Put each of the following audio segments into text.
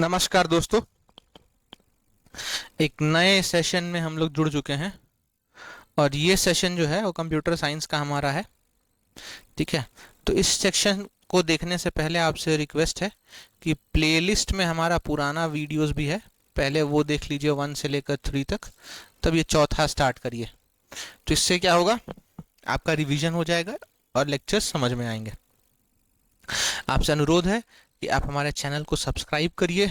नमस्कार दोस्तों। एक नए सेशन में हम लोग जुड़ चुके हैं और ये सेशन जो है वो कंप्यूटर साइंस का हमारा है। ठीक है, तो इस सेक्शन को देखने से पहले आपसे रिक्वेस्ट है कि प्लेलिस्ट में हमारा पुराना वीडियोस भी है, पहले वो देख लीजिए 1 से लेकर 3 तक, तब ये चौथा स्टार्ट करिए। तो इससे क्या होगा, आपका रिवीजन हो जाएगा और लेक्चर्स समझ में आएंगे। आपसे अनुरोध है कि आप हमारे चैनल को सब्सक्राइब करिए,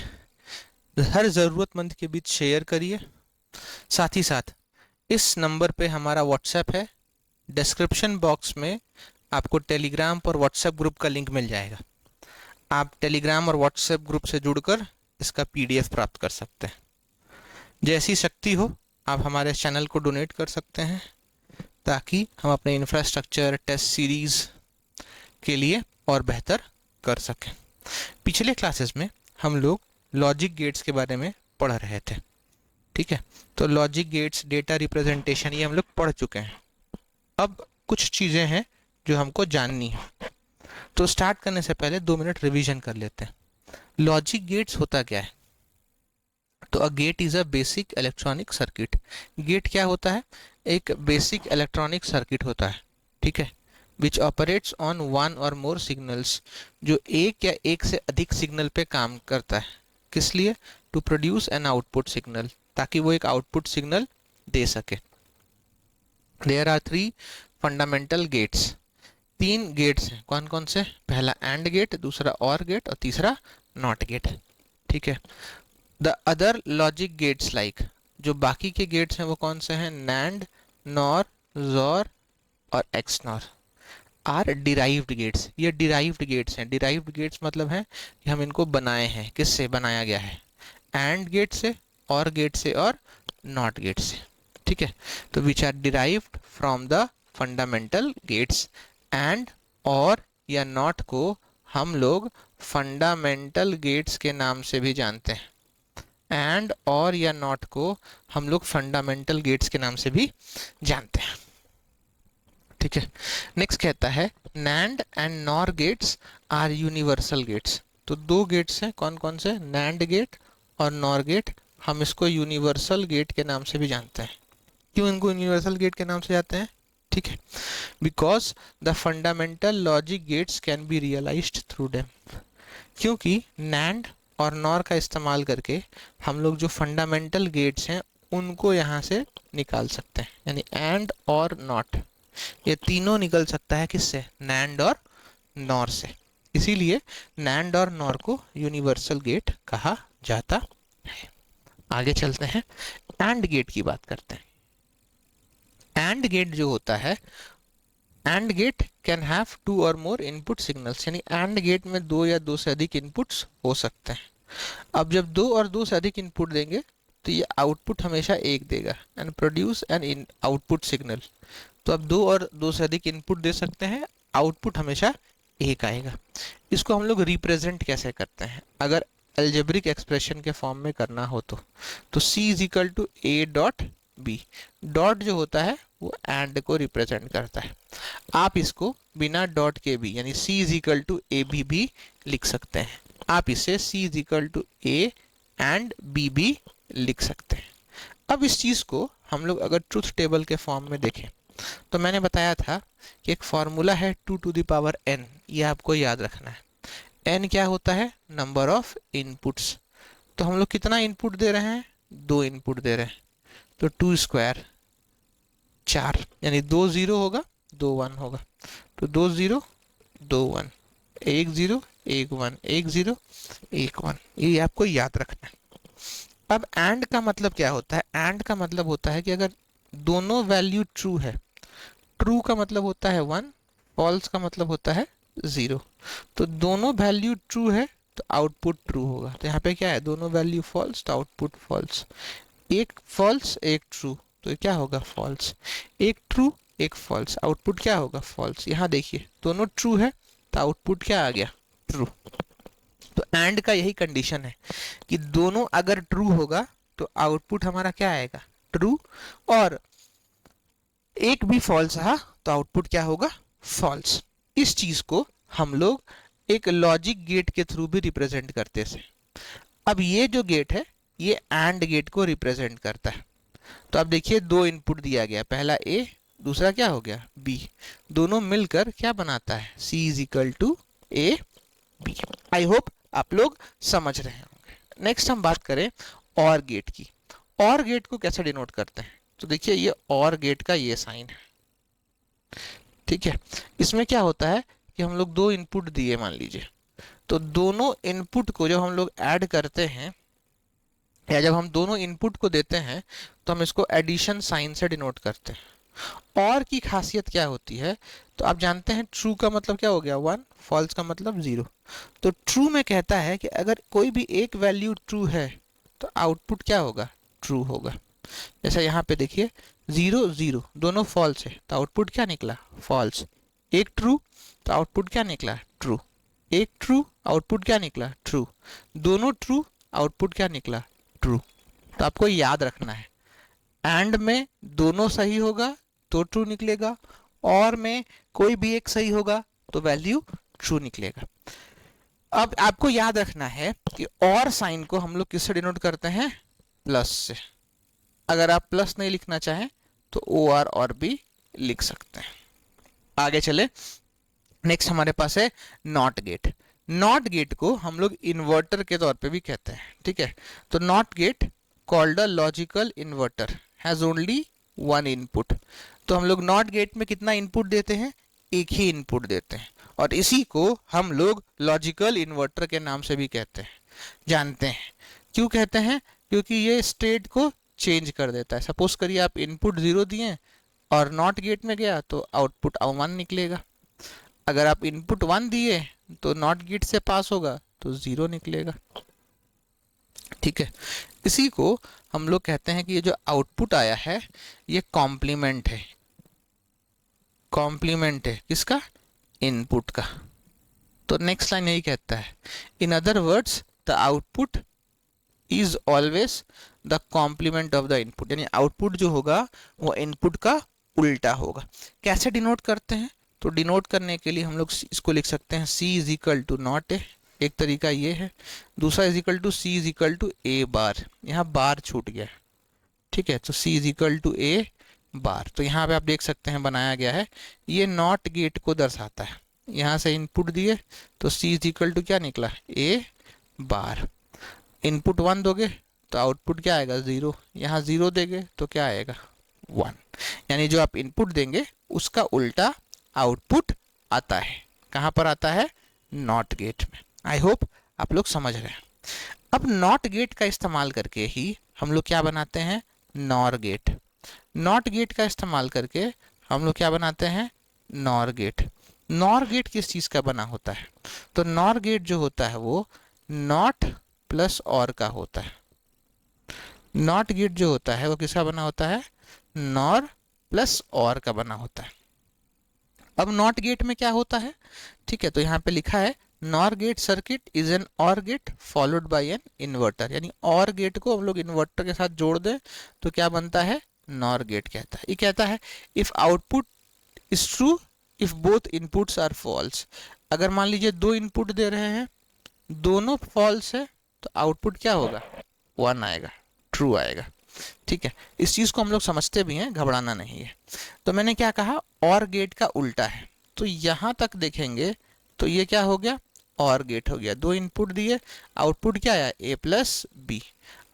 हर ज़रूरतमंद के बीच शेयर करिए। साथ ही साथ इस नंबर पे हमारा व्हाट्सएप है, डिस्क्रिप्शन बॉक्स में आपको टेलीग्राम पर व्हाट्सएप ग्रुप का लिंक मिल जाएगा। आप टेलीग्राम और व्हाट्सएप ग्रुप से जुड़कर इसका पीडीएफ प्राप्त कर सकते हैं। जैसी शक्ति हो आप हमारे चैनल को डोनेट कर सकते हैं ताकि हम अपने इंफ्रास्ट्रक्चर टेस्ट सीरीज़ के लिए और बेहतर कर सकें। पिछले क्लासेस में हम लोग लॉजिक गेट्स के बारे में पढ़ रहे थे। ठीक है, तो लॉजिक गेट्स, डेटा रिप्रेजेंटेशन, ये हम लोग पढ़ चुके हैं। अब कुछ चीज़ें हैं जो हमको जाननी है, तो स्टार्ट करने से पहले 2 मिनट रिवीजन कर लेते हैं। लॉजिक गेट्स होता क्या है? तो a gate is a basic electronic circuit. Gate क्या होता है? एक बेसिक इलेक्ट्रॉनिक सर्किट होता है। ठीक है, विच ऑपरेट्स ऑन वन और मोर सिग्नल्स, जो एक या एक से अधिक सिग्नल पे काम करता है। किस लिए? To produce an output signal, ताकि वो एक आउटपुट सिग्नल दे सके। There are 3 fundamental gates. 3 gates हैं। कौन कौन से? पहला एंड गेट, दूसरा और गेट और तीसरा नॉट गेट। ठीक है, the other logic gates like, जो बाकी के गेट्स हैं वो कौन से हैं? नैंड, नॉर, जोर और एक्सनॉर आर डिराइव्ड गेट्स। ये डिराइव्ड गेट्स हैं। डिराइव्ड गेट्स मतलब है कि हम इनको बनाए हैं। किससे बनाया गया है? एंड गेट से, और गेट से और नॉट गेट से। ठीक है, तो which are derived from the fundamental gates. And, और या नॉट को हम लोग फंडामेंटल गेट्स के नाम से भी जानते हैं। एंड, और या नॉट को हम लोग फंडामेंटल गेट्स के नाम से भी जानते हैं। ठीक है, नेक्स्ट कहता है NAND and NOR gates are universal gates. तो 2 गेट्स हैं। कौन कौन से? नैंड गेट और नॉर गेट। हम इसको यूनिवर्सल गेट के नाम से भी जानते हैं। क्यों इनको यूनिवर्सल गेट के नाम से जानते हैं? ठीक है, because the fundamental logic gates can be realised through them. क्योंकि नैंड और नॉर का इस्तेमाल करके हम लोग जो फंडामेंटल गेट्स हैं उनको यहाँ से निकाल सकते हैं। यानी एंड और नॉट, ये तीनों निकल सकता है। किससे? नैंड और नॉर से। इसीलिए नैंड और नॉर को यूनिवर्सल गेट कहा जाता है। आगे चलते हैं, एंड गेट की बात करते हैं। एंड गेट जो होता है, एंड गेट कैन हैव 2 और मोर इनपुट सिग्नल्स। यानी एंड गेट में 2 या 2 से अधिक इनपुट्स हो सकते हैं। अब जब 2 और 2 से अधिक इनपुट देंगे तो ये आउटपुट हमेशा 1 देगा and produce an output signal. तो अब 2 और 2 से अधिक इनपुट दे सकते हैं, आउटपुट हमेशा 1 आएगा। इसको हम लोग रिप्रेजेंट कैसे करते हैं? अगर एल्जेब्रिक एक्सप्रेशन के फॉर्म में करना हो तो C is equal to A dot B। Dot जो होता है वो एंड को रिप्रेजेंट करता है। आप इसको बिना डॉट के भी, यानी C is equal to AB भी लिख सकते हैं। आप इसे C is equal to A and B भी लिख सकते हैं। अब इस चीज़ को हम लोग अगर ट्रुथ टेबल के फॉर्म में देखें तो मैंने बताया था कि एक फॉर्मूला है 2 टू द पावर n। ये आपको याद रखना है। n क्या होता है? Number of inputs. तो हम लोग कितना इनपुट दे रहे हैं? 2 इनपुट दे रहे हैं। तो 2 स्क्वायर 4, यानी 2 0 होगा, 2 1 होगा। तो 2 0 2 1, 1 0 1 1, 1 0 1 1। ये आपको याद रखना है। अब एंड का मतलब क्या होता है? एंड का मतलब होता है कि अगर दोनों वैल्यू ट्रू है, ट्रू का मतलब होता है 1, फॉल्स का मतलब होता है 0। तो दोनों वैल्यू ट्रू है तो आउटपुट ट्रू होगा। तो यहाँ पे क्या है? दोनों वैल्यू फॉल्स तो आउटपुट फॉल्स। एक फॉल्स एक ट्रू तो क्या होगा? फॉल्स। एक ट्रू एक फॉल्स, आउटपुट क्या होगा? फॉल्स। यहाँ देखिए दोनों ट्रू है तो आउटपुट क्या आ गया? ट्रू। तो एंड का यही कंडीशन है कि दोनों अगर ट्रू होगा तो आउटपुट हमारा क्या आएगा? ट्रू। और एक भी फॉल्स रहा तो आउटपुट क्या होगा? फॉल्स। इस चीज को हम लोग एक लॉजिक गेट के थ्रू भी रिप्रेजेंट करते थे। अब ये जो गेट है ये एंड गेट को रिप्रेजेंट करता है। तो अब देखिए दो इनपुट दिया गया, पहला ए, दूसरा क्या हो गया बी, दोनों मिलकर क्या बनाता है C is equal to A B. I hope आप लोग समझ रहे होंगे। नेक्स्ट हम बात करें और गेट की। और गेट को कैसे डिनोट करते हैं, तो देखिए ये और गेट का ये साइन है, ठीक है। इसमें क्या होता है कि हम लोग दो इनपुट दिए मान लीजिए, तो दोनों इनपुट को जब हम लोग ऐड करते हैं या जब हम दोनों इनपुट को देते हैं तो हम इसको एडिशन साइन से डिनोट करते हैं। और की खासियत क्या होती है, तो आप जानते हैं ट्रू का मतलब क्या हो गया 1, फॉल्स का मतलब 0। तो ट्रू में कहता है कि अगर कोई भी एक वैल्यू ट्रू है तो आउटपुट क्या होगा ट्रू होगा। जैसा यहाँ पे देखिए 0 0 दोनों फॉल्स है तो आउटपुट क्या निकला फॉल्स, एक ट्रू तो आउटपुट क्या निकला ट्रू, एक ट्रू आउटपुट क्या निकला ट्रू, दोनों ट्रू आउटपुट क्या निकला ट्रू। तो आपको याद रखना है एंड में दोनों सही होगा तो ट्रू निकलेगा, और में कोई भी एक सही होगा तो वैल्यू ट्रू निकलेगा। अब आपको याद रखना है कि और साइन को हम लोग किससे डिनोट करते हैं प्लस से। अगर आप प्लस नहीं लिखना चाहें तो ओ आर और भी लिख सकते हैं। आगे चले, नेक्स्ट हमारे पास है नॉट गेट। नॉट गेट को हम लोग इन्वर्टर के तौर पे भी कहते हैं, ठीक है। तो not gate called a logical inverter has only one input. तो हम लोग नॉट गेट में कितना इनपुट देते हैं, एक ही इनपुट देते हैं, और इसी को हम लोग लॉजिकल इन्वर्टर के नाम से भी कहते हैं। जानते हैं क्यों कहते हैं, क्योंकि ये स्टेट को चेंज कर देता है। सपोज करिए आप इनपुट 0 दिए और नॉट गेट में गया तो आउटपुट 1 निकलेगा। अगर आप इनपुट 1 दिए तो नॉट गेट से पास होगा तो 0 निकलेगा, ठीक है। इसी को हम लोग कहते हैं कि ये जो आउटपुट आया है ये कॉम्प्लीमेंट है। कॉम्प्लीमेंट है किसका, इनपुट का। तो नेक्स्ट लाइन यही कहता है, in other words the output is always the complement of the input. यानी आउटपुट जो होगा वो इनपुट का उल्टा होगा। कैसे डिनोट करते हैं, तो डिनोट करने के लिए हम लोग इसको लिख सकते हैं C is equal to not A, एक तरीका ये है। दूसरा is equal to C is equal to A bar, यहाँ बार छूट गया, ठीक है। तो C is equal to A bar, तो यहाँ पे आप देख सकते हैं बनाया गया है, ये नॉट गेट को दर्शाता है। यहाँ से इनपुट दिए तो सी इज इक्वल टू क्या निकला ए बार। इनपुट 1 दोगे तो आउटपुट क्या आएगा 0, यहाँ 0 देंगे तो क्या आएगा 1। यानी जो आप इनपुट देंगे उसका उल्टा आउटपुट आता है। कहाँ पर आता है, नॉट गेट में। आई होप आप लोग समझ रहे हैं। अब नॉट गेट का इस्तेमाल करके ही हम लोग क्या बनाते हैं, नॉर गेट। नॉट गेट का इस्तेमाल करके हम लोग क्या बनाते हैं, नॉर गेट। नॉर गेट किस चीज़ का बना होता है, तो नॉर गेट जो होता है वो नॉट प्लस और का होता है। नॉट गेट जो होता है वो किसका बना होता है, नॉर प्लस और का बना होता है। अब नॉट गेट में क्या होता है, ठीक है, तो यहाँ पे लिखा है NOR gate circuit is an OR gate followed by an inverter. यानी और गेट को हम लोग इन्वर्टर के साथ जोड़ दें तो क्या बनता है, नॉर गेट कहता है। ये कहता है if output is true if both inputs are false. अगर मान लीजिए दो इनपुट दे रहे हैं, दोनों फॉल्स है तो आउटपुट क्या होगा 1 आएगा, ट्रू आएगा, ठीक है। इस चीज़ को हम लोग समझते भी हैं, घबराना नहीं है। तो मैंने क्या कहा, और गेट का उल्टा है। तो यहाँ तक देखेंगे तो ये क्या हो गया, और गेट हो गया। दो इनपुट दिए, आउटपुट क्या आया ए प्लस बी।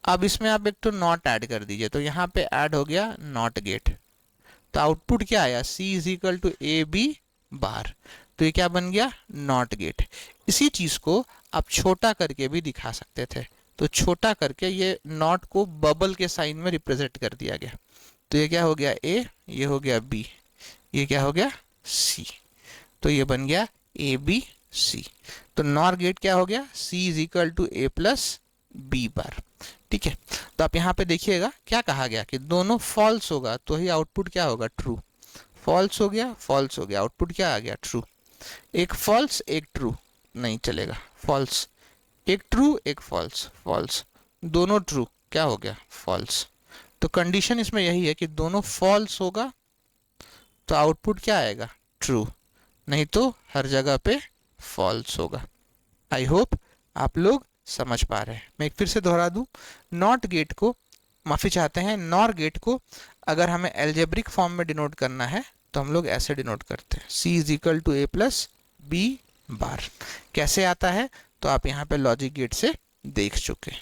अब इसमें आप एक तो नॉट ऐड कर दीजिए, तो यहाँ पे ऐड हो गया नॉट गेट। तो आउटपुट क्या आया, C is equal to A B bar. तो ये क्या बन गया, नॉट गेट। इसी चीज़ को आप छोटा करके भी दिखा सकते थे। तो छोटा करके ये नॉट को बबल के साइन में रिप्रेजेंट कर दिया गया। तो ये क्या हो गया ए, ये हो गया बी, ये क्या हो गया सी। तो ये बन गया ए बी सी। तो नॉर गेट क्या हो गया, C is equal to A plus B bar, ठीक है। तो आप यहाँ पे देखिएगा क्या कहा गया कि दोनों फॉल्स होगा तो ही आउटपुट क्या होगा ट्रू। फॉल्स हो गया, फॉल्स हो गया, आउटपुट क्या आ गया ट्रू। एक फॉल्स एक ट्रू नहीं चलेगा, फॉल्स एक ट्रू एक फॉल्स, फॉल्स दोनों ट्रू क्या हो गया फॉल्स। तो कंडीशन इसमें यही है कि दोनों फॉल्स होगा तो आउटपुट क्या आएगा ट्रू, नहीं तो हर जगह पे फॉल्स होगा। आई होप आप लोग समझ पा रहे हैं। मैं एक फिर से दोहरा दूं, नॉट गेट को, माफ़ी चाहते हैं, नॉर गेट को अगर हमें एल्जेब्रिक फॉर्म में डिनोट करना है तो हम लोग ऐसे डिनोट करते हैं, C is equal to A plus B bar. कैसे आता है तो आप यहाँ पे लॉजिक गेट से देख चुके हैं।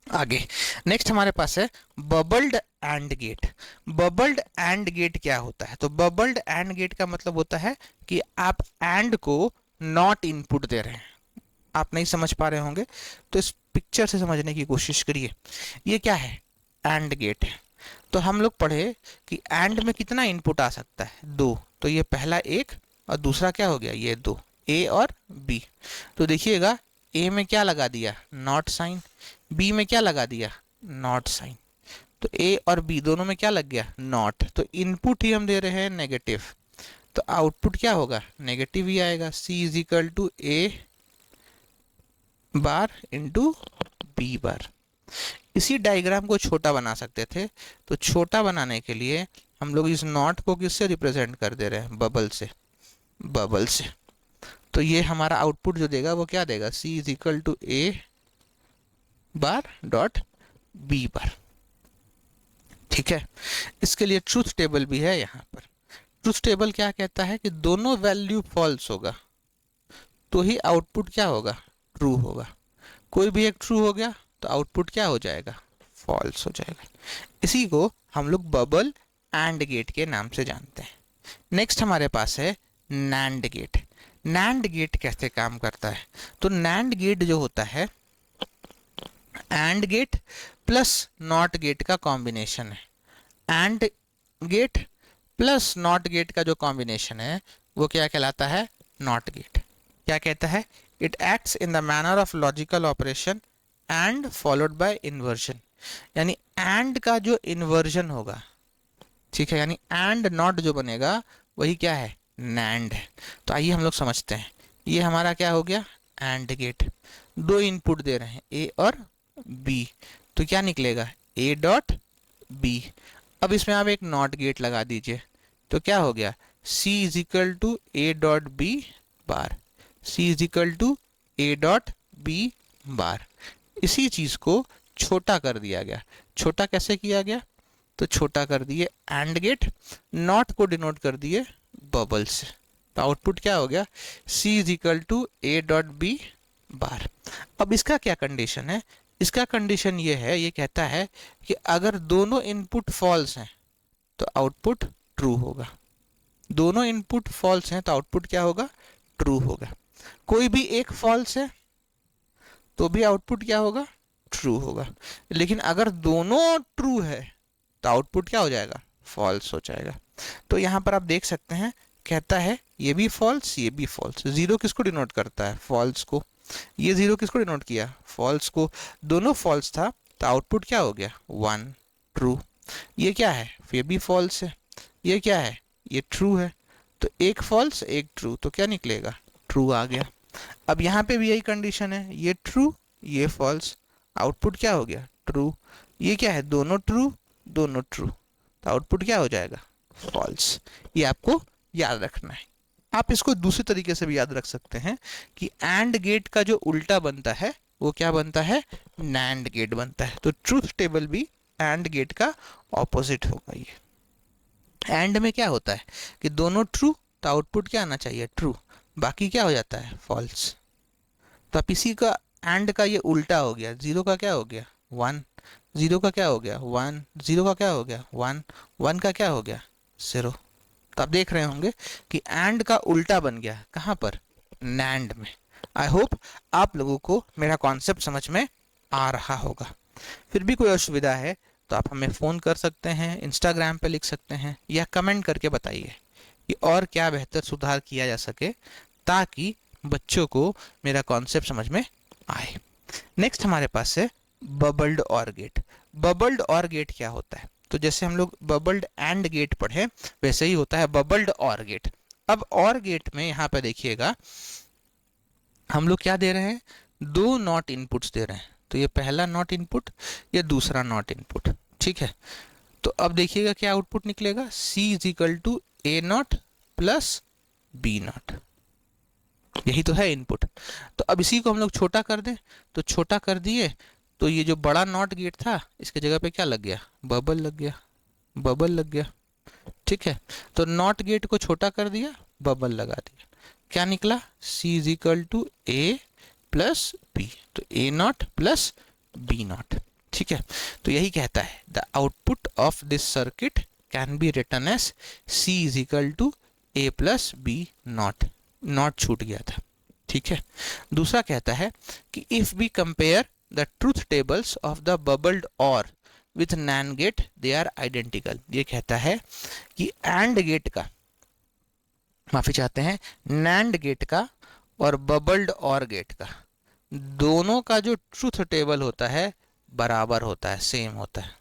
आगे नेक्स्ट हमारे पास है bubbled AND gate. Bubbled AND gate क्या होता है? तो बबल्ड एंड गेट का मतलब होता है कि आप एंड को नॉट इनपुट दे रहे हैं। आप नहीं समझ पा रहे होंगे तो इस पिक्चर से समझने की कोशिश करिए। ये क्या है? एंड गेट है। तो हम लोग पढ़े कि एंड में कितना इनपुट आ सकता है? 2। तो ये पहला एक और दूसरा क्या हो गया? ये 2, ए और बी। तो देखिएगा ए में क्या लगा दिया? Not sign. बी में क्या लगा दिया? Not sign. तो ए और बी दोनों में क्या लग गया? नॉट। तो इनपुट ही हम दे रहे हैं नेगेटिव, तो आउटपुट क्या होगा? नेगेटिव ही आएगा। C is equal to A bar into B bar. इसी डायग्राम को छोटा बना सकते थे, तो छोटा बनाने के लिए हम लोग इस नॉट को किससे रिप्रेजेंट कर दे रहे हैं? बबल से, बबल से। तो ये हमारा आउटपुट जो देगा वो क्या देगा? C is equal to A bar dot B bar. ठीक है, इसके लिए ट्रूथ टेबल भी है यहाँ पर। ट्रूथ टेबल क्या कहता है कि दोनों वैल्यू फॉल्स होगा तो ही आउटपुट क्या होगा? ट्रू होगा। कोई भी एक ट्रू हो गया तो आउटपुट क्या हो जाएगा? फॉल्स हो जाएगा। इसी को हम लोग बबल एंड गेट के नाम से जानते हैं। नेक्स्ट हमारे पास है नैंड गेट। नैंड गेट कैसे काम करता है? तो नैंड गेट जो होता है and gate plus not gate का कॉम्बिनेशन है। And gate plus not gate का जो कॉम्बिनेशन है वो क्या कहलाता है? Not gate. क्या कहता है? It acts in the manner of logical operation and followed by inversion. यानी एंड का जो इन्वर्जन होगा, ठीक है, यानी एंड नॉट जो बनेगा वही क्या है? नैंड है। तो आइए हम लोग समझते हैं। ये हमारा क्या हो गया? And gate. 2 इनपुट दे रहे हैं, ए और बी, तो क्या निकलेगा? A dot B. अब इसमें आप एक नॉट गेट लगा दीजिए तो क्या हो गया? C is equal to A dot B bar. C is equal to A dot B bar. इसी चीज को छोटा कर दिया गया। छोटा कैसे किया गया? तो छोटा कर दिए एंड गेट, नॉट को डिनोट कर दिए बबल से। तो आउटपुट क्या हो गया? C is equal to A dot B bar. अब इसका क्या कंडीशन है? इसका कंडीशन ये है, ये कहता है कि अगर दोनों इनपुट फॉल्स हैं तो आउटपुट ट्रू होगा। दोनों इनपुट फॉल्स हैं तो आउटपुट क्या होगा? ट्रू होगा। कोई भी एक फॉल्स है तो भी आउटपुट क्या होगा? ट्रू होगा। लेकिन अगर दोनों ट्रू है तो आउटपुट क्या हो जाएगा? फॉल्स हो जाएगा। तो यहाँ पर आप देख सकते हैं, कहता है ये भी फॉल्स, ये भी फॉल्स। जीरो किसको डिनोट करता है? फॉल्स को। ये जीरो किसको डिनोट किया? फॉल्स को। दोनों फॉल्स था तो आउटपुट क्या हो गया? 1 ट्रू। ये क्या है? ये भी फॉल्स है। ये क्या है? ये ट्रू है। तो एक फॉल्स एक ट्रू, तो क्या निकलेगा? ट्रू आ गया। अब यहाँ पे भी यही कंडीशन है, ये ट्रू ये फॉल्स, आउटपुट क्या हो गया? ट्रू। ये क्या है? दोनों ट्रू दोनों ट्रू, तो आउटपुट क्या हो जाएगा? फॉल्स। ये आपको याद रखना है। आप इसको दूसरे तरीके से भी याद रख सकते हैं कि एंड गेट का जो उल्टा बनता है वो क्या बनता है? नैंड गेट बनता है। तो ट्रूथ टेबल भी एंड गेट का ऑपोजिट होगा। ये एंड में क्या होता है कि दोनों ट्रू तो आउटपुट क्या आना चाहिए? ट्रू। बाकी क्या हो जाता है? फॉल्स। तो अब इसी का एंड का ये उल्टा हो गया। जीरो का क्या हो गया? 1। जीरो का क्या हो गया? 1। जीरो का क्या हो गया? 1। 1 का क्या हो गया? 0। तो आप देख रहे होंगे कि एंड का उल्टा बन गया। कहाँ पर? नैंड में। आई होप आप लोगों को मेरा कॉन्सेप्ट समझ में आ रहा होगा। फिर भी कोई असुविधा है तो आप हमें फ़ोन कर सकते हैं, इंस्टाग्राम पे लिख सकते हैं, या कमेंट करके बताइए कि और क्या बेहतर सुधार किया जा सके ताकि बच्चों को मेरा कॉन्सेप्ट समझ में आए। नेक्स्ट हमारे पास है बबल्ड और गेट। बबल्ड और गेट क्या होता है? तो जैसे हम लोग बबल्ड एंड गेट पढ़े वैसे ही होता है बबल्ड और गेट। अब और गेट में यहाँ पे देखिएगा हम लोग क्या दे रहे हैं? 2 नॉट इनपुट्स दे रहे हैं। तो ये पहला नॉट इनपुट, ये दूसरा नॉट इनपुट, ठीक है। तो अब देखिएगा क्या आउटपुट निकलेगा? C is equal to A not plus B not. यही तो है इनपुट। तो अब इसी को हम लोग छोटा कर दें, तो छोटा कर दिए तो ये जो बड़ा नॉट गेट था इसके जगह पे क्या लग गया, बबल लग गया, बबल लग गया। ठीक है, तो नॉट गेट को छोटा कर दिया, बबल लगा दिया, क्या निकला, C is equal to A plus B, तो A not plus B not. ठीक है, तो यही कहता है the output of this circuit can be written as C is equal to A plus B not, not छूट गया था। ठीक है, दूसरा कहता है कि if we compare the truth tables of the bubbled or with NAND gate they are identical. ये कहता है कि एंड गेट का, माफी चाहते हैं, नैंड गेट का और बबल्ड और गेट का, दोनों का जो ट्रूथ टेबल होता है बराबर होता है, सेम होता है,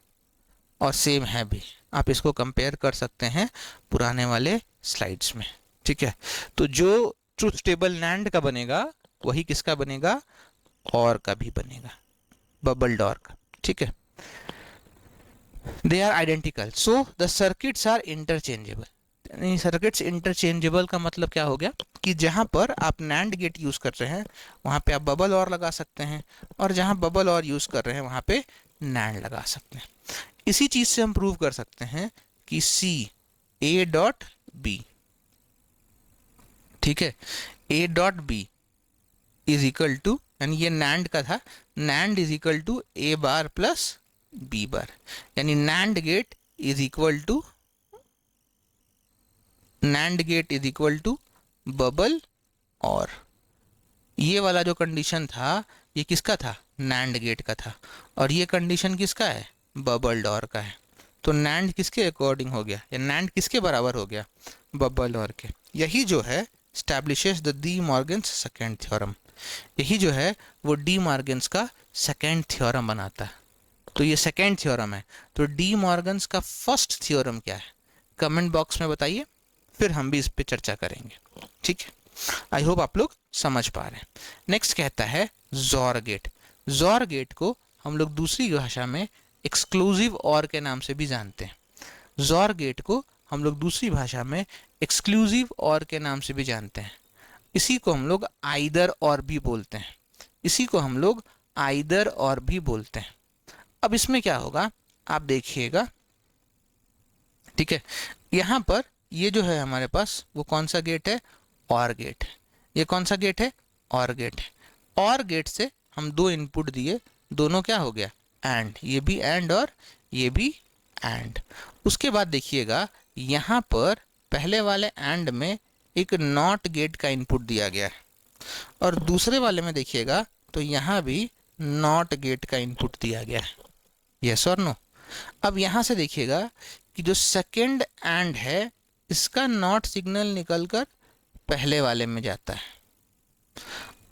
और सेम है भी। आप इसको कंपेयर कर सकते हैं पुराने वाले स्लाइड्स में। ठीक है, तो जो ट्रूथ टेबल नैंड का बनेगा वही किसका बनेगा, और का भी बनेगा, बबल्ड और का। ठीक है, they are identical so the circuits are interchangeable. Circuits interchangeable का मतलब क्या हो गया कि जहां पर आप नैंड गेट यूज कर रहे हैं वहां पे आप बबल और लगा सकते हैं, और जहां बबल और यूज कर रहे हैं वहां पे नैंड लगा सकते हैं। इसी चीज से हम प्रूव कर सकते हैं कि C A डॉट B, ठीक है, A dot B is equal to, यानी ये नैंड का था, NAND is equal to A bar plus B bar, यानी NAND gate is equal to, NAND gate is equal to bubble और। ये वाला जो कंडीशन था ये किसका था, नैंड गेट का था, और ये कंडीशन किसका है, बबल और का है। तो नैंड किसके अकॉर्डिंग हो गया, या नैंड किसके बराबर हो गया, बबल और के। यही जो है establishes the De Morgan's second theorem, यही जो है वो डी मॉर्गन्स का सेकेंड थ्योरम बनाता है। तो ये सेकेंड थ्योरम है, तो डी मॉर्गन्स का फर्स्ट थ्योरम क्या है, कमेंट बॉक्स में बताइए, फिर हम भी इस पे चर्चा करेंगे। ठीक है, आई होप आप लोग समझ पा रहे हैं। नेक्स्ट कहता है जॉर गेट। जॉर गेट को हम लोग दूसरी भाषा में एक्सक्लूसिव और के नाम से भी जानते हैं। जॉर गेट को हम लोग दूसरी भाषा में एक्सक्लूसिव और के नाम से भी जानते हैं। इसी को हम लोग आइदर और भी बोलते हैं, इसी को हम लोग आइदर और भी बोलते हैं। अब इसमें क्या होगा आप देखिएगा। ठीक है, यहाँ पर ये जो है हमारे पास वो कौन सा गेट है, और गेट है। ये कौन सा गेट है, और गेट है। और गेट से हम दो इनपुट दिए, दोनों क्या हो गया, एंड, ये भी एंड और ये भी एंड। उसके बाद देखिएगा यहाँ पर पहले वाले एंड में एक नॉट गेट का इनपुट दिया गया है, और दूसरे वाले में देखिएगा तो यहाँ भी नॉट गेट का इनपुट दिया गया है। यस और नो। अब यहाँ से देखिएगा कि जो सेकेंड एंड है इसका नॉट सिग्नल निकलकर पहले वाले में जाता है,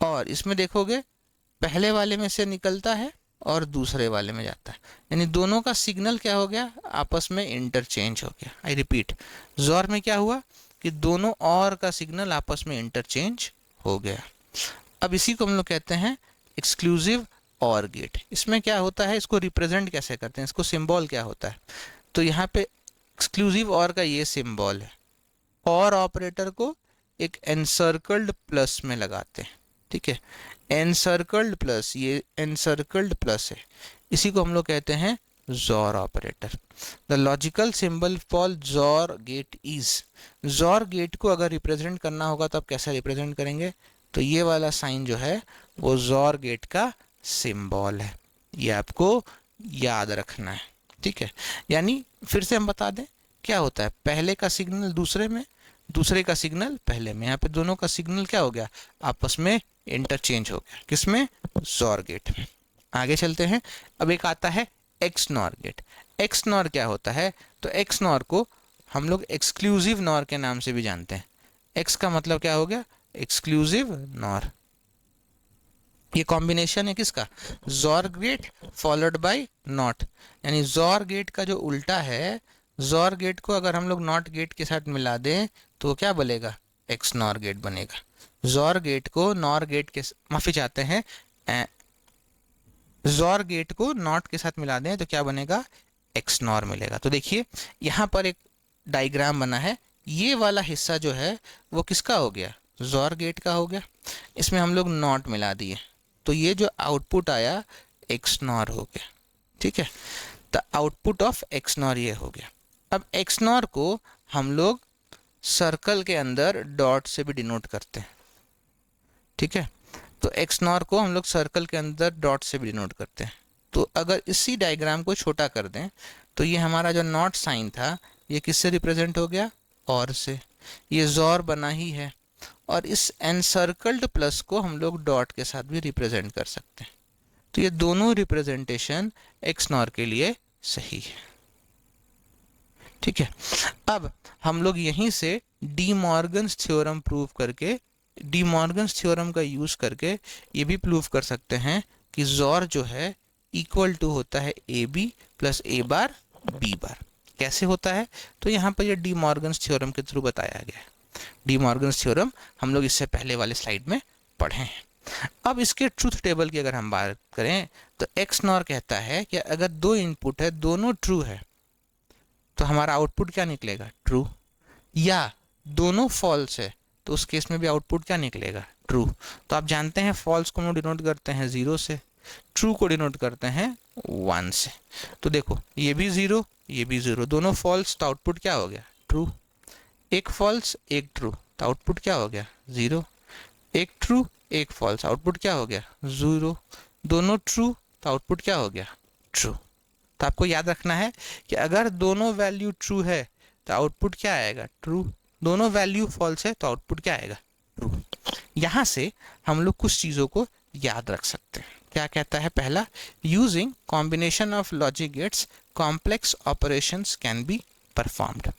और इसमें देखोगे पहले वाले में से निकलता है और दूसरे वाले में जाता है, यानी दोनों का सिग्नल क्या हो गया, आपस में इंटरचेंज हो गया। आई रिपीट, जॉर में क्या हुआ कि दोनों और का सिग्नल आपस में इंटरचेंज हो गया। अब इसी को हम लोग कहते हैं एक्सक्लूसिव और गेट। इसमें क्या होता है, इसको रिप्रेजेंट कैसे करते हैं, इसको सिंबल क्या होता है, तो यहाँ पे एक्सक्लूसिव और का ये सिंबल है, और ऑपरेटर को एक एनसर्कल्ड प्लस में लगाते हैं। ठीक है, एनसर्कल्ड प्लस, ये एनसर्कल्ड प्लस है, इसी को हम लोग कहते हैं XOR operator. The logical symbol for XOR gate is, XOR gate को अगर रिप्रेजेंट करना होगा तो आप कैसे रिप्रेजेंट करेंगे, तो ये वाला साइन जो है वो जॉर गेट का सिंबल है, ये आपको याद रखना है। ठीक है, यानी फिर से हम बता दें क्या होता है, पहले का सिग्नल दूसरे में, दूसरे का सिग्नल पहले में, यहाँ पे दोनों का सिग्नल क्या हो गया, आपस में इंटरचेंज हो गया, किसमें, जॉर गेट में। आगे चलते हैं। अब एक आता है XNOR gate. XNOR क्या होता है, तो एक्स नॉर को हम लोग एक्सक्लूसिव नॉर के नाम से भी जानते हैं। एक्स का मतलब क्या हो गया, एक्सक्लूसिव नॉर। ये कॉम्बिनेशन है किसका, XOR gate followed by not, यानी जॉर गेट का जो उल्टा है, जॉर गेट को अगर हम लोग नॉट गेट के साथ मिला दें तो क्या बनेगा, एक्स नॉर गेट बनेगा। जॉर गेट को नॉर गेट के, माफी चाहते हैं, जॉर गेट को नॉट के साथ मिला दें तो क्या बनेगा, एक्स नॉर मिलेगा। तो देखिए यहाँ पर एक डायग्राम बना है, ये वाला हिस्सा जो है वो किसका हो गया, जॉर गेट का हो गया, इसमें हम लोग नॉट मिला दिए, तो ये जो आउटपुट आया एक्स नॉर हो गया। ठीक है, the output of x nor ये हो गया। अब एक्स नॉर को हम लोग सर्कल के अंदर डॉट से भी डिनोट करते हैं। ठीक है, तो एक्स नॉर को हम लोग सर्कल के अंदर डॉट से भी डिनोट करते हैं। तो अगर इसी डायग्राम को छोटा कर दें तो ये हमारा जो नॉट साइन था ये किससे रिप्रेजेंट हो गया, और से। ये जॉर बना ही है, और इस एनसर्कल्ड प्लस को हम लोग डॉट के साथ भी रिप्रेजेंट कर सकते हैं। तो ये दोनों रिप्रेजेंटेशन एक्स नॉर के लिए सही है। ठीक है, अब हम लोग यहीं से डी मॉर्गन्स थ्योरम प्रूव करके, डी मॉर्गन्स थ्योरम का यूज करके ये भी प्रूव कर सकते हैं कि जॉर जो है इक्वल टू होता है A B plus A bar B bar. कैसे होता है, तो यहाँ पर ये डी मॉर्गन्स थ्योरम के थ्रू बताया गया है। डी मॉर्गन्स थ्योरम हम लोग इससे पहले वाले स्लाइड में पढ़े हैं। अब इसके ट्रूथ टेबल की अगर हम बात करें तो एक्स नॉर कहता है कि अगर दो इनपुट है दोनों ट्रू है तो हमारा आउटपुट क्या निकलेगा, ट्रू। या दोनों फॉल्स है तो उस केस में भी आउटपुट क्या निकलेगा, ट्रू। तो आप जानते हैं फॉल्स को हम लोग डिनोट करते हैं 0 से, ट्रू को डिनोट करते हैं 1 से। तो देखो ये भी 0 ये भी 0, दोनों फॉल्स, तो आउटपुट क्या हो गया, ट्रू। एक फॉल्स एक ट्रू, तो आउटपुट क्या हो गया, 0। एक ट्रू एक फॉल्स, आउटपुट क्या हो गया, 0। दोनों ट्रू तो आउटपुट क्या हो गया, ट्रू। तो आपको याद रखना है कि अगर दोनों वैल्यू ट्रू है तो आउटपुट क्या आएगा, ट्रू। दोनों वैल्यू फॉल्स है तो आउटपुट क्या आएगा, ट्रू। यहाँ से हम लोग कुछ चीज़ों को याद रख सकते हैं। क्या कहता है पहला, using combination of logic gets complex operations can be performed.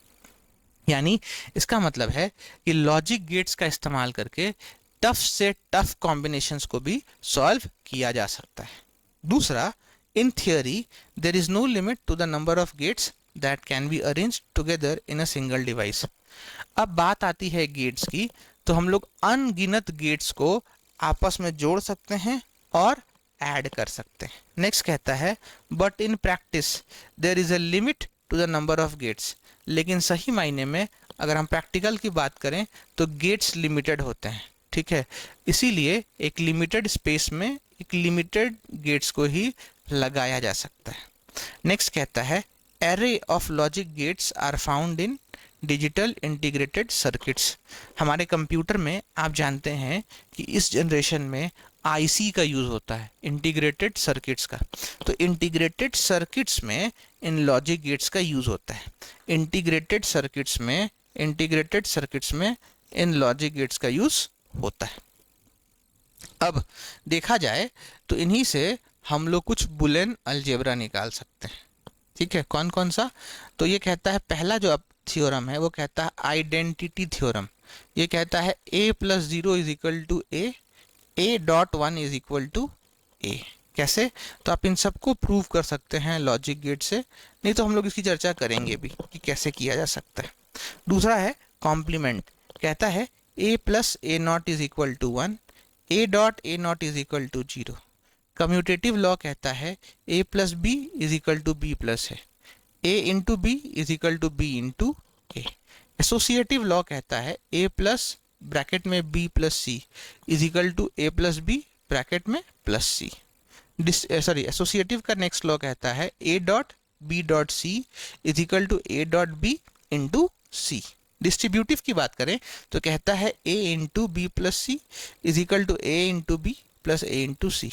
यानी इसका मतलब है कि लॉजिक गेट्स का इस्तेमाल करके टफ से टफ कॉम्बिनेशंस को भी सॉल्व किया जा सकता है। दूसरा, in theory there is no limit to the number of gates that can be arranged together in a single device. अब बात आती है गेट्स की, तो हम लोग अनगिनत गेट्स को आपस में जोड़ सकते हैं और ऐड कर सकते हैं। नेक्स्ट कहता है, but in practice there is a limit to the number of gates. लेकिन सही मायने में अगर हम प्रैक्टिकल की बात करें तो गेट्स लिमिटेड होते हैं। ठीक है, इसीलिए एक लिमिटेड स्पेस में एक लिमिटेड गेट्स को ही लगाया जा सकता है। नेक्स्ट कहता है, array of logic gates are found in digital integrated circuits. हमारे कंप्यूटर में आप जानते हैं कि इस जनरेशन में आईसी का यूज़ होता है, इंटीग्रेटेड सर्किट्स का। तो इंटीग्रेटेड सर्किट्स में इन लॉजिक गेट्स का यूज़ होता है। इंटीग्रेटेड सर्किट्स में इन लॉजिक गेट्स का यूज़ होता है। अब देखा जाए तो इन्हीं से हम लोग कुछ बुलियन अलजेब्रा निकाल सकते हैं। ठीक है, कौन कौन सा, तो ये कहता है पहला जो अब थ्योरम है वो कहता है आइडेंटिटी थ्योरम। ये कहता है a plus 0 is equal to a dot 1 is equal to a। कैसे, तो आप इन सबको प्रूव कर सकते हैं लॉजिक गेट से, नहीं तो हम लोग इसकी चर्चा करेंगे भी कि कैसे किया जा सकता है। दूसरा है कॉम्प्लीमेंट, कहता है a plus a not is equal to 1, a dot a not is equal to 0। Commutative law कहता है a plus b is equal to b plus है, a into B is equal to B into A. Associative law कहता है a plus bracket में b plus C is equal to a plus B bracket में plus C. Associative का next law कहता है a dot b dot C is equal to a dot b into C. Distributive की बात करें तो कहता है a into B plus C is equal to a into B plus a into C.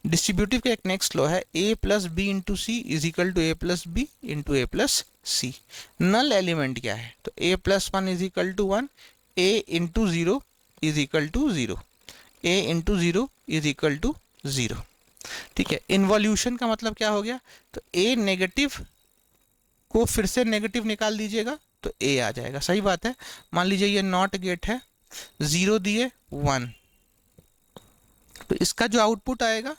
Distributive का एक नेक्स्ट लॉ है a plus B into C is equal to a plus B into a plus C. Null element क्या है, तो a plus 1 is equal to 1, a into 0 is equal to 0, a into 0 is equal to 0। ठीक है, involution का मतलब क्या हो गया, तो a नेगेटिव को फिर से नेगेटिव निकाल दीजिएगा तो a आ जाएगा। सही बात है, मान लीजिए ये नॉट गेट है, 0 दिए 1, तो इसका जो आउटपुट आएगा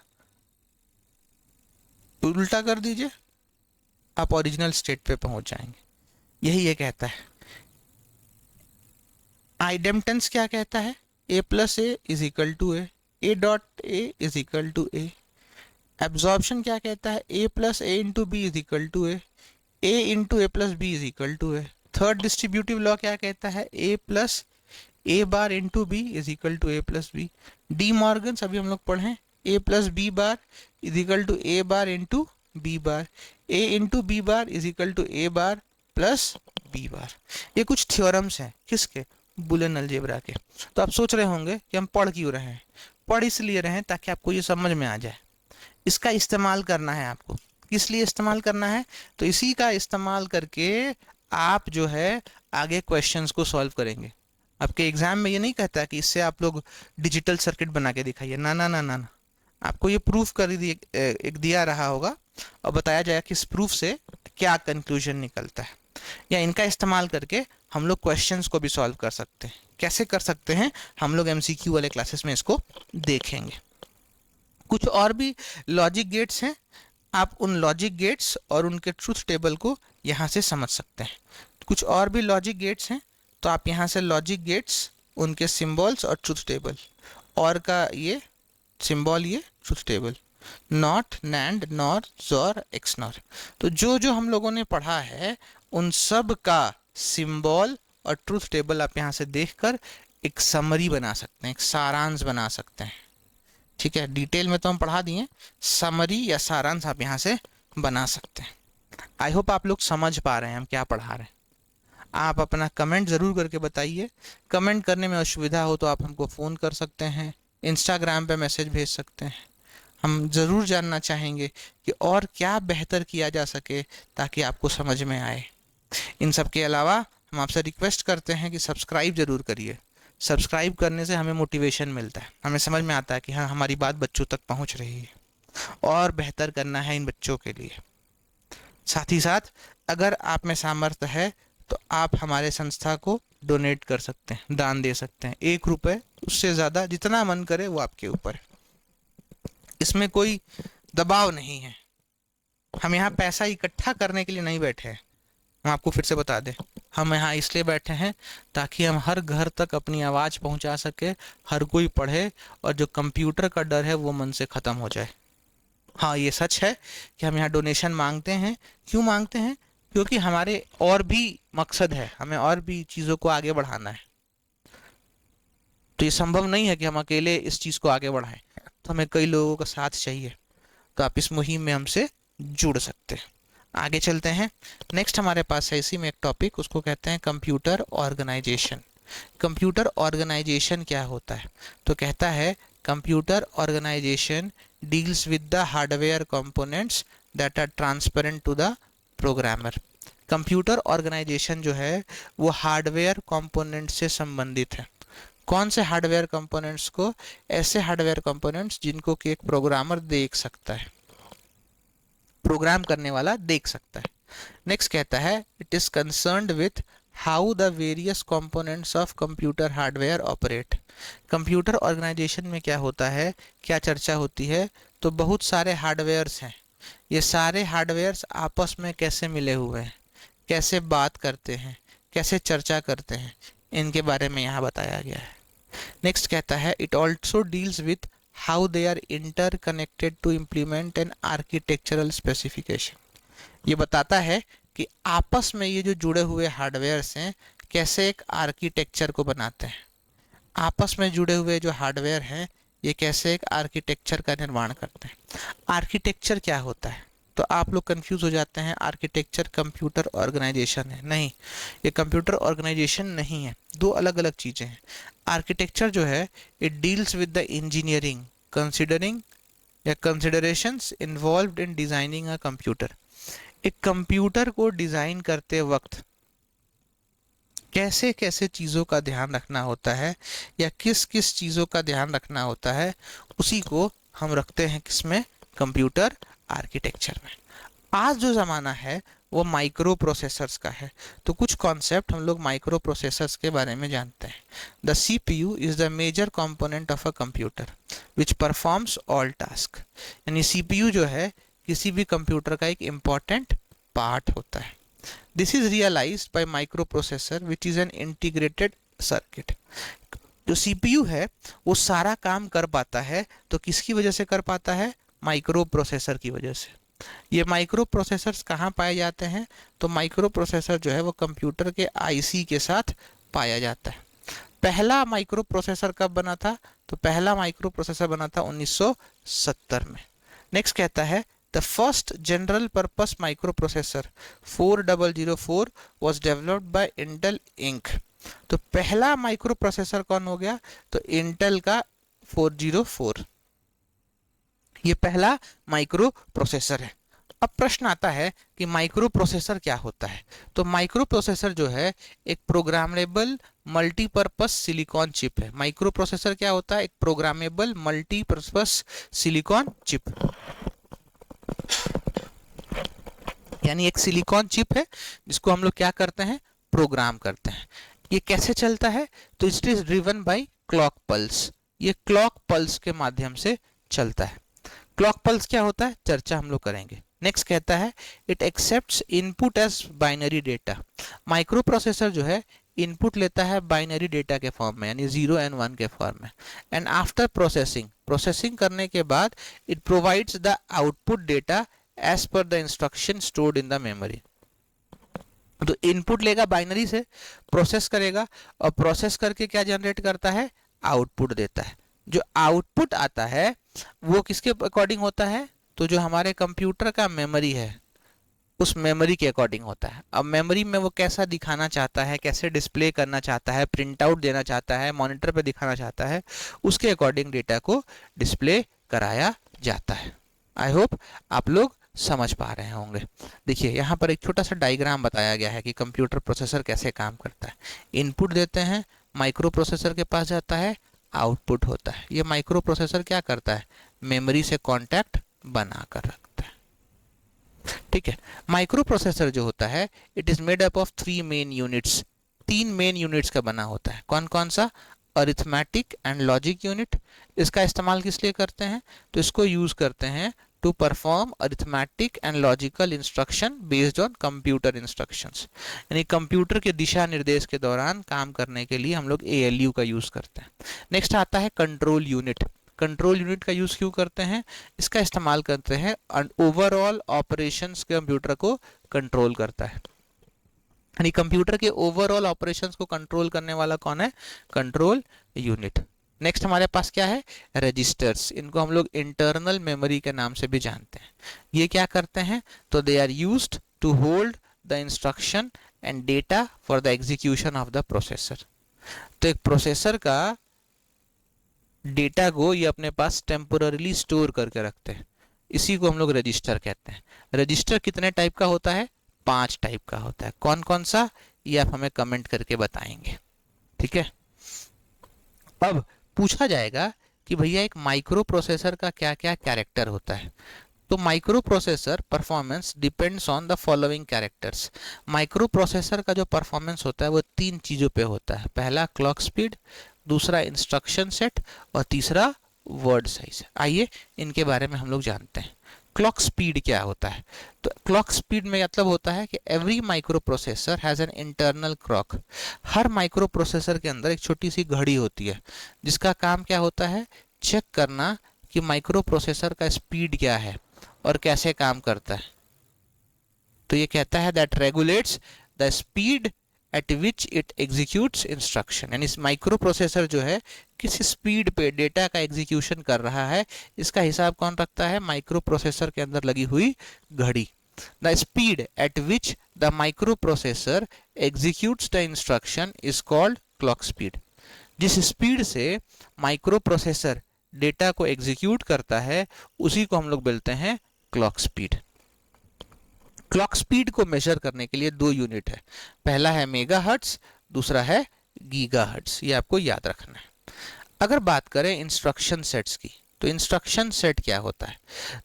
उल्टा कर दीजिए, आप ओरिजिनल स्टेट पे पहुंच जाएंगे। यही ये कहता है। आइडेम्पटेंस क्या कहता है, a plus A is equal to A dot A is equal to A. Absorption क्या कहता है, a plus A into B is equal to A into A plus B is equal to A. Third distributive law क्या कहता है, a plus A bar into B is equal to A plus B. De Morgan's अभी हम लोग पढ़े हैं, A plus B bar is equal to A bar into B bar, A into B bar is equal to A bar plus B bar. ये कुछ theorems हैं किसके, Boolean algebra के। तो आप सोच रहे होंगे कि हम पढ़ क्यों रहे हैं। पढ़ इसलिए रहे हैं ताकि आपको ये समझ में आ जाए। इसका इस्तेमाल करना है आपको। किस लिए इस्तेमाल करना है, तो इसी का इस्तेमाल करके आप जो है आगे क्वेश्चंस को सॉल्व करेंगे। आपके एग्जाम में ये नहीं कहता कि इससे आप लोग डिजिटल सर्किट बना के दिखाइए, ना ना ना ना ना। आपको ये प्रूफ कर एक दिया रहा होगा और बताया जाएगा कि इस प्रूफ से क्या कंक्लूजन निकलता है, या इनका इस्तेमाल करके हम लोग क्वेश्चंस को भी सॉल्व कर सकते हैं। कैसे कर सकते हैं, हम लोग एमसीक्यू वाले क्लासेस में इसको देखेंगे। कुछ और भी लॉजिक गेट्स हैं, आप उन लॉजिक गेट्स और उनके ट्रूथ टेबल को यहाँ से समझ सकते हैं। कुछ और भी लॉजिक गेट्स हैं, तो आप यहाँ से लॉजिक गेट्स, उनके सिंबल्स और ट्रूथ टेबल, और का ये सिंबल, ये truth table, not, NAND, nor, जोर, एक्सनॉर। तो जो जो हम लोगों ने पढ़ा है उन सब का सिंबल और ट्रूथ टेबल आप यहाँ से देखकर एक समरी बना सकते हैं, एक सारांश बना सकते हैं। ठीक है, डिटेल में तो हम पढ़ा दिए, समरी या सारांश आप यहाँ से बना सकते हैं। आई होप आप लोग समझ पा रहे हैं हम क्या पढ़ा रहे हैं। आप अपना कमेंट ज़रूर करके बताइए। कमेंट करने में असुविधा हो तो आप हमको फ़ोन कर सकते हैं, इंस्टाग्राम पे मैसेज भेज सकते हैं। हम ज़रूर जानना चाहेंगे कि और क्या बेहतर किया जा सके ताकि आपको समझ में आए। इन सब के अलावा हम आपसे रिक्वेस्ट करते हैं कि सब्सक्राइब ज़रूर करिए। सब्सक्राइब करने से हमें मोटिवेशन मिलता है, हमें समझ में आता है कि हाँ हमारी बात बच्चों तक पहुंच रही है और बेहतर करना है इन बच्चों के लिए। साथ ही साथ अगर आप में सामर्थ्य है तो आप हमारे संस्था को डोनेट कर सकते हैं, दान दे सकते हैं। 1 रुपये, उससे ज़्यादा, जितना मन करे वो आपके ऊपर है। इसमें कोई दबाव नहीं है। हम यहाँ पैसा इकट्ठा करने के लिए नहीं बैठे हैं। हम आपको फिर से बता दें, हम यहाँ इसलिए बैठे हैं ताकि हम हर घर तक अपनी आवाज़ पहुँचा सके, हर कोई पढ़े और जो कंप्यूटर का डर है वो मन से ख़त्म हो जाए। हाँ, ये सच है कि हम यहाँ डोनेशन मांगते हैं। क्यों मांगते हैं? क्योंकि हमारे और भी मकसद है, हमें और भी चीज़ों को आगे बढ़ाना है। तो ये संभव नहीं है कि हम अकेले इस चीज़ को आगे बढ़ाएं, तो हमें कई लोगों का साथ चाहिए। तो आप इस मुहिम में हमसे जुड़ सकते हैं। आगे चलते हैं। नेक्स्ट हमारे पास है इसी में एक टॉपिक, उसको कहते हैं कंप्यूटर ऑर्गेनाइजेशन। कंप्यूटर ऑर्गेनाइजेशन क्या होता है? तो कहता है computer organization deals with the hardware components that are transparent to the programmer. Computer organization जो है वो हार्डवेयर कंपोनेंट से संबंधित है। कौन से हार्डवेयर कंपोनेंट्स को? ऐसे हार्डवेयर कंपोनेंट्स जिनको कि एक प्रोग्रामर देख सकता है, प्रोग्राम करने वाला देख सकता है। नेक्स्ट कहता है it is concerned with how the various components of computer hardware operate. Computer organization में क्या होता है, क्या चर्चा होती है? तो बहुत सारे हार्डवेयर्स हैं, ये सारे हार्डवेयर्स आपस में कैसे मिले हुए हैं, कैसे बात करते हैं, कैसे चर्चा करते हैं, इनके बारे में यहाँ बताया गया है। नेक्स्ट कहता है it also deals with how they are interconnected to implement an architectural specification। ये बताता है कि आपस में ये जो जुड़े हुए हार्डवेयर्स हैं कैसे एक आर्किटेक्चर को बनाते हैं। आपस में जुड़े हुए जो हार्डवेयर हैं ये कैसे एक आर्किटेक्चर का निर्माण करते हैं। आर्किटेक्चर क्या होता है? तो आप लोग कंफ्यूज हो जाते हैं, आर्किटेक्चर कंप्यूटर ऑर्गेनाइजेशन है। नहीं, ये कंप्यूटर ऑर्गेनाइजेशन नहीं है, दो अलग अलग चीज़ें हैं। आर्किटेक्चर जो है it deals with the engineering considering या considerations involved in designing a computer. एक कंप्यूटर को डिज़ाइन करते वक्त कैसे कैसे चीज़ों का ध्यान रखना होता है या किस किस चीज़ों का ध्यान रखना होता है, उसी को हम रखते हैं किसमें? कंप्यूटर आर्किटेक्चर में। आज जो ज़माना है वो माइक्रो प्रोसेसर्स का है, तो कुछ कॉन्सेप्ट हम लोग माइक्रो प्रोसेसर्स के बारे में जानते हैं। The CPU is the major component of a computer which performs all task. यानी CPU जो है किसी भी कंप्यूटर का एक इम्पॉर्टेंट पार्ट होता है। This is realized by micro processor which is an integrated circuit. जो CPU है वो सारा काम कर पाता है, तो किसकी वजह से कर पाता है? माइक्रो प्रोसेसर की वजह से। ये माइक्रो प्रोसेसर्स कहाँ पाए जाते हैं? तो माइक्रो प्रोसेसर जो है वो कंप्यूटर के IC के साथ पाया जाता है। पहला माइक्रो प्रोसेसर कब बना था? तो पहला माइक्रो प्रोसेसर बना था 1970 में। नेक्स्ट कहता है the first general purpose micro processor 4004 was developed by Intel Inc. तो पहला माइक्रो प्रोसेसर कौन हो गया? तो इंटेल का 404, ये पहला माइक्रो प्रोसेसर है। अब प्रश्न आता है कि माइक्रो प्रोसेसर क्या होता है? तो माइक्रो प्रोसेसर जो है एक प्रोग्रामेबल मल्टीपर्पस सिलिकॉन चिप है। माइक्रो प्रोसेसर क्या होता है? एक प्रोग्रामेबल मल्टीपर्पस सिलिकॉन चिप, यानी एक सिलिकॉन चिप है जिसको हम लोग क्या करते हैं? प्रोग्राम करते हैं। ये कैसे चलता है? तो it is driven by clock pulse. ये क्लॉक पल्स के माध्यम से चलता है। क्लॉक पल्स क्या होता है? चर्चा हम लोग करेंगे। नेक्स्ट कहता है it accepts input as binary data. Micro processor जो है इनपुट लेता है बाइनरी डेटा के फॉर्म में, यानी 0 एंड 1 के फॉर्म में। एंड आफ्टर प्रोसेसिंग करने के बाद it provides the output data as per the instruction stored in the memory. तो इनपुट लेगा बाइनरी से, प्रोसेस करेगा और प्रोसेस करके क्या जनरेट करता है? आउटपुट देता है। जो आउटपुट आता है वो किसके अकॉर्डिंग होता है? तो जो हमारे कंप्यूटर का मेमोरी है उस मेमोरी के अकॉर्डिंग होता है। अब मेमोरी में वो कैसा दिखाना चाहता है, कैसे डिस्प्ले करना चाहता है, प्रिंट आउट देना चाहता है, मॉनिटर पे दिखाना चाहता है, उसके अकॉर्डिंग डेटा को डिस्प्ले कराया जाता है। आई होप आप लोग समझ पा रहे होंगे। देखिए यहाँ पर एक छोटा सा डायग्राम बताया गया है कि कंप्यूटर प्रोसेसर कैसे काम करता है। इनपुट देते हैं, माइक्रो प्रोसेसर के पास जाता है, आउटपुट होता है। ये माइक्रो प्रोसेसर क्या करता है? मेमोरी से कांटेक्ट बना कर रखता है। ठीक है। माइक्रो प्रोसेसर जो होता है it is made up of 3 main units. 3 main units का बना होता है। कौन कौन सा? Arithmetic and logic unit. इसका इस्तेमाल किस लिए करते हैं? तो इसको यूज करते हैं to perform arithmetic and logical instruction based on computer instructions। यानी कंप्यूटर के दिशा निर्देश के दौरान काम करने के लिए हम लोग ALU का यूज करते हैं। नेक्स्ट आता है कंट्रोल यूनिट। कंट्रोल यूनिट का यूज क्यों करते हैं? इसका इस्तेमाल करते हैं ओवरऑल ऑपरेशंस के कंप्यूटर को कंट्रोल करता है। यानी कंप्यूटर के ओवरऑल ऑपरेशंस को कंट्रोल करने वाला कौन है? Control unit. नेक्स्ट हमारे पास क्या है? रजिस्टर्स। इनको हम लोग इंटरनल मेमोरी के नाम से भी जानते हैं। ये क्या करते हैं? तो they are used to hold the instruction and data for the execution of the processor. तो एक प्रोसेसर का डेटा को ये अपने पास टेम्पोररीली स्टोर करके रखते हैं, इसी को हम लोग रजिस्टर कहते हैं। रजिस्टर कितने टाइप का होता है? 5 टाइप का होता है। कौन कौन सा? ये आप हमें कमेंट करके बताएंगे। ठीक है। अब पूछा जाएगा कि भैया एक माइक्रो प्रोसेसर का क्या क्या कैरेक्टर होता है? तो micro processor performance depends on the following characters. Micro processor का जो परफॉर्मेंस होता है वो 3 चीज़ों पे होता है। पहला क्लॉक स्पीड, दूसरा इंस्ट्रक्शन सेट और तीसरा वर्ड साइज। आइए इनके बारे में हम लोग जानते हैं। क्लॉक स्पीड क्या होता है? तो क्लॉक स्पीड में मतलब होता है कि every micro processor has an internal clock. Her micro processor के अंदर एक छोटी सी घड़ी होती है जिसका काम क्या होता है? चेक करना कि माइक्रो प्रोसेसर का स्पीड क्या है और कैसे काम करता है। तो ये कहता है that regulates the speed at which it executes instruction. यानी माइक्रो प्रोसेसर जो है किस स्पीड पे डेटा का एग्जीक्यूशन कर रहा है, इसका हिसाब कौन रखता है? माइक्रो प्रोसेसर के अंदर लगी हुई घड़ी। The speed at which the micro processor executes the instruction is called clock speed. जिस स्पीड से माइक्रो प्रोसेसर डेटा को एग्जीक्यूट करता है उसी को हम लोग बोलते हैं क्लॉक स्पीड। क्लॉक स्पीड को मेजर करने के लिए 2 यूनिट है। पहला है मेगाहर्ट्ज, दूसरा है गीगाहर्ट्ज। ये आपको याद रखना है। अगर बात करें इंस्ट्रक्शन सेट्स की, तो इंस्ट्रक्शन सेट क्या होता है?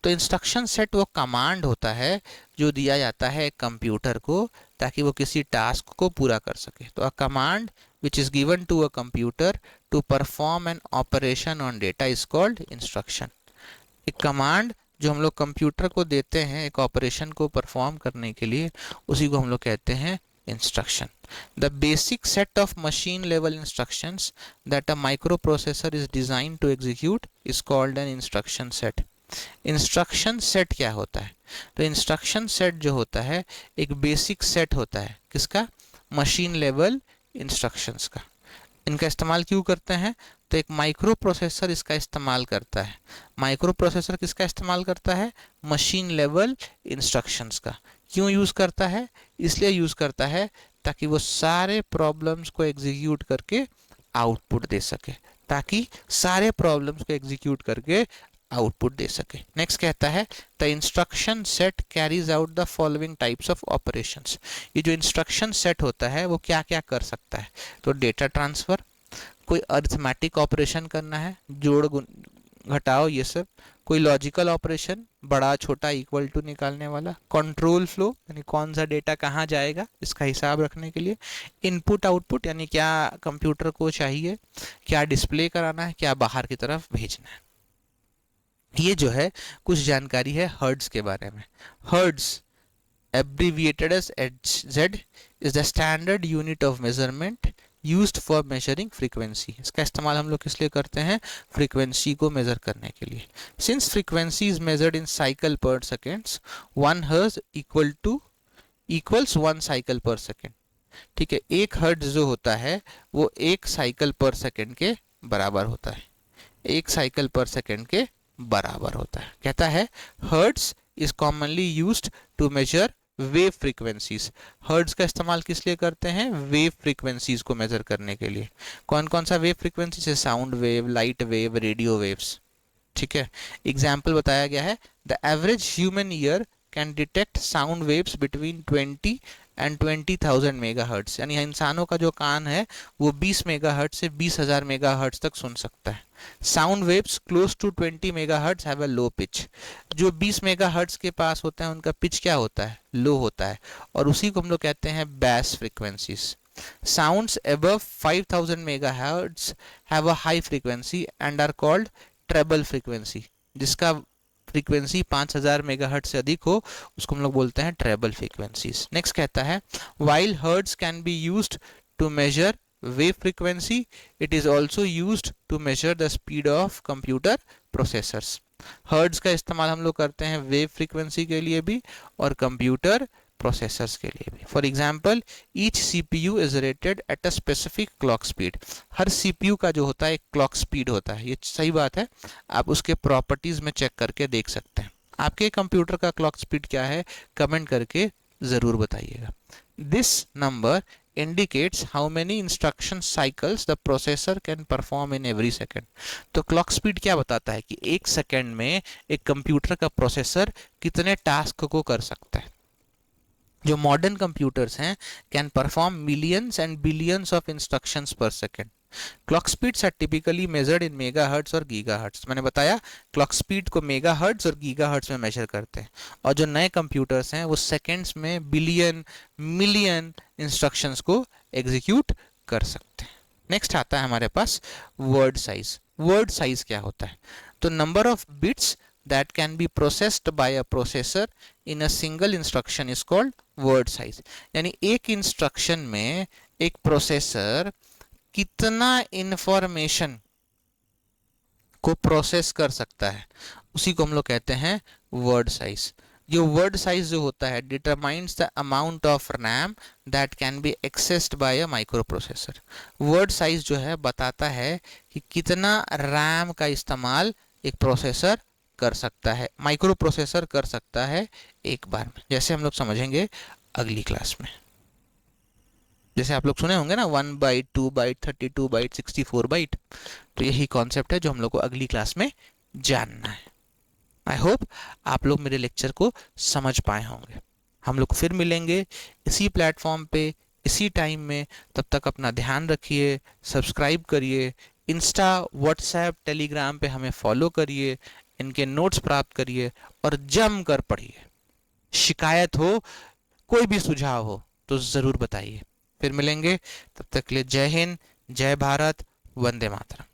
तो इंस्ट्रक्शन सेट वो कमांड होता है जो दिया जाता है कंप्यूटर को ताकि वो किसी टास्क को पूरा कर सके। तो a command which is given to a computer to perform an operation on data is called instruction। एक कमांड जो हम लोग कंप्यूटर को देते हैं एक ऑपरेशन को परफॉर्म करने के लिए, उसी को हम लोग कहते हैं instruction. The basic set of machine level instructions that a micro processor is design to execute is called an instruction set. Instruction set क्या होता है? तो इंस्ट्रक्शन सेट जो होता है एक बेसिक सेट होता है। किसका? मशीन लेवल इंस्ट्रक्शंस का। इनका इस्तेमाल क्यों करते हैं? तो एक माइक्रो प्रोसेसर इसका इस्तेमाल करता है। माइक्रो प्रोसेसर किसका इस्तेमाल करता है? मशीन लेवल इंस्ट्रक्शंस का। क्यों यूज़ करता है? इसलिए यूज़ करता है ताकि वो सारे प्रॉब्लम्स को एग्जीक्यूट करके आउटपुट दे सके, ताकि सारे प्रॉब्लम्स को एग्जीक्यूट करके आउटपुट दे सके। नेक्स्ट कहता है the instruction set carries out the following types of operations. ये जो इंस्ट्रक्शन सेट होता है वो क्या क्या कर सकता है? तो डेटा ट्रांसफ़र, कोई अरिथमेटिक ऑपरेशन करना है, जोड़ घटाओ, ये सब। कोई लॉजिकल ऑपरेशन, बड़ा छोटा इक्वल टू निकालने वाला। कंट्रोल फ्लो यानी कौन सा डेटा कहाँ जाएगा इसका हिसाब रखने के लिए। इनपुट आउटपुट यानी क्या कंप्यूटर को चाहिए, क्या डिस्प्ले कराना है, क्या बाहर की तरफ भेजना है। ये जो है कुछ जानकारी है हर्ट्ज के बारे में। Hertz abbreviated as Hz is the standard unit of measurement used for measuring frequency। इसका इस्तेमाल हम लोग किस लिए करते हैं? फ्रीक्वेंसी को मेजर करने के लिए। Since frequency is measured in cycle per seconds, 1 hertz equals 1 cycle per second। ठीक है, एक हर्ट्ज जो होता है वो एक साइकिल पर सेकेंड के बराबर होता है, एक साइकिल पर सेकेंड के बराबर होता है। कहता है hertz is commonly used to measure wave frequencies. Hertz का इस्तेमाल किस लिए करते हैं? वेव फ्रीक्वेंसीज को मेजर करने के लिए। कौन कौन सा वेव फ्रीक्वेंसीज है? Sound wave, light wave, radio waves. ठीक है, एग्जाम्पल बताया गया है the average human ear can detect sound waves between 20 and 20,000 megahertz. यानी इंसानों का जो कान है वो 20 मेगाहर्ट्ज से 20,000 मेगाहर्ट्ज तक सुन सकता है। Sound waves close to 20 megahertz have a low pitch. जो 20 मेगाहर्ट्ज के पास होता है उनका पिच क्या होता है? लो होता है, और उसी को हम लोग कहते हैं bass frequencies. Sounds above 5000 megahertz have a high frequency and are called treble frequency. जिसका फ्रीक्वेंसी 5000 मेगाहर्ट्ज से अधिक हो उसको हम लोग बोलते हैं ट्रेबल फ्रीक्वेंसीज। नेक्स्ट कहता है while hertz can be used to measure wave frequency, it is also used to measure the speed of computer processors। Hertz का इस्तेमाल हम लोग करते हैं वेव फ्रीक्वेंसी के लिए भी और कंप्यूटर प्रोसेसर्स के लिए भी। For example each CPU is rated at a specific clock speed. Her CPU का जो होता है एक क्लॉक स्पीड होता है, ये सही बात है, आप उसके प्रॉपर्टीज में चेक करके देख सकते हैं। आपके कंप्यूटर का क्लॉक स्पीड क्या है? कमेंट करके ज़रूर बताइएगा। This number indicates how many instruction cycles the processor can perform in every second। तो क्लॉक स्पीड क्या बताता है कि एक सेकेंड में एक कंप्यूटर का प्रोसेसर कितने टास्क को कर सकता है। जो मॉडर्न कंप्यूटर्स हैं can perform millions and billions of instructions per second. Clock speeds are typically measured in megahertz और गीगाहर्ट्ज। मैंने बताया क्लॉक स्पीड को मेगाहर्ट्ज और गीगाहर्ट्ज में मेजर करते हैं, और जो नए कंप्यूटर्स हैं वो सेकेंड्स में बिलियन मिलियन इंस्ट्रक्शंस को एग्जीक्यूट कर सकते हैं। नेक्स्ट आता है हमारे पास वर्ड साइज। वर्ड साइज क्या होता है? तो number of bits that can be processed by a processor in a single instruction is called word size। यानी एक इंस्ट्रक्शन में एक प्रोसेसर कितना इंफॉर्मेशन को प्रोसेस कर सकता है उसी को हम लोग कहते हैं वर्ड साइज। जो वर्ड साइज जो होता है determines the amount of RAM that can be accessed by a micro processor. Word size जो है बताता है कि कितना रैम का इस्तेमाल एक प्रोसेसर कर सकता है, माइक्रो प्रोसेसर कर सकता है एक बार में। जैसे हम लोग समझेंगे अगली क्लास में। जैसे आप लोग सुने होंगे ना 1 बाइट, 2 बाइट, 32 बाइट, 64 बाइट, तो यही कॉन्सेप्ट है जो हम लोग को अगली क्लास में जानना है। आई होप आप लोग मेरे लेक्चर को समझ पाए होंगे। हम लोग फिर मिलेंगे इसी प्लेटफॉर्म पे इसी टाइम में। तब तक अपना ध्यान रखिए, सब्सक्राइब करिए, इंस्टा, व्हाट्सएप, टेलीग्राम पे हमें फॉलो करिए, इनके नोट्स प्राप्त करिए और जम कर पढ़िए। शिकायत हो, कोई भी सुझाव हो तो ज़रूर बताइए। फिर मिलेंगे, तब तक के लिए जय हिंद, जय भारत, वंदे मातरम।